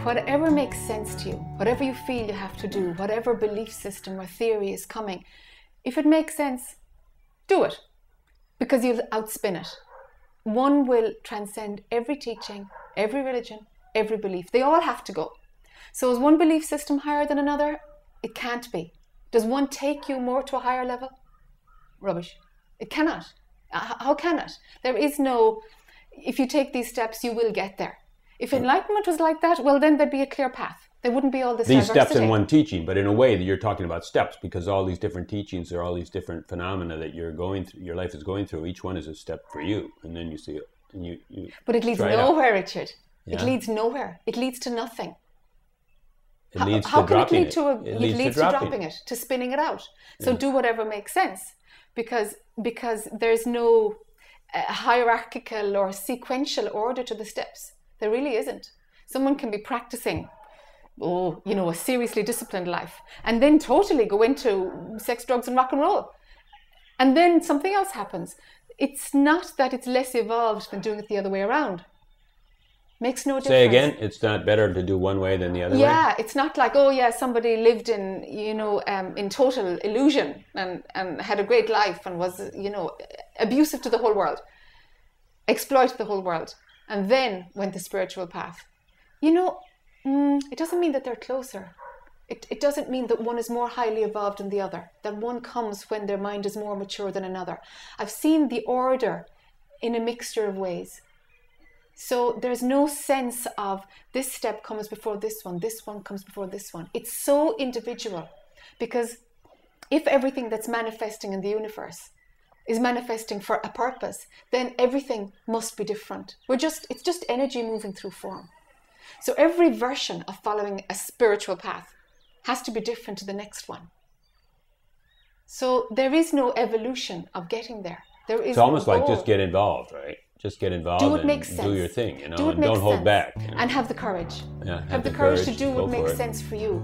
Whatever makes sense to you, whatever you feel you have to do, whatever belief system or theory is coming, if it makes sense, do it, because you'll outspin it. One will transcend every teaching, every religion, every belief. They all have to go. So is one belief system higher than another? It can't be. Does one take you more to a higher level? Rubbish. It cannot. How can it? There is no, if you take these steps, you will get there. If enlightenment was like that, well, then there'd be a clear path. There wouldn't be all this These diversity. steps in one teaching, but in a way that you're talking about steps, because all these different teachings or all these different phenomena that you're going through, your life is going through, each one is a step for you. And then you see it. And you but it leads nowhere, Richard. Yeah. It leads nowhere. It leads to nothing. It leads to dropping it. It leads to dropping it, to spinning it out. So do whatever makes sense, because there's no hierarchical or sequential order to the steps. There really isn't. Someone can be practicing, a seriously disciplined life, and then totally go into sex, drugs, and rock and roll, and then something else happens. It's not that it's less evolved than doing it the other way around. Makes no difference. Say again, it's not better to do one way than the other way? Yeah, it's not like, somebody lived in, in total illusion and had a great life and was, abusive to the whole world, exploited the whole world, and then went the spiritual path. It doesn't mean that they're closer. It doesn't mean that one is more highly evolved than the other, that one comes when their mind is more mature than another. I've seen the order in a mixture of ways. So there's no sense of this step comes before this one comes before this one. It's so individual, because if everything that's manifesting in the universe is manifesting for a purpose, then everything must be different. It's just energy moving through form. So every version of following a spiritual path has to be different to the next one. So there is no evolution of getting there. It's almost like just get involved, right? Just get involved and do your thing, and don't hold back. And have the courage. Yeah, have the courage to do what makes sense for you.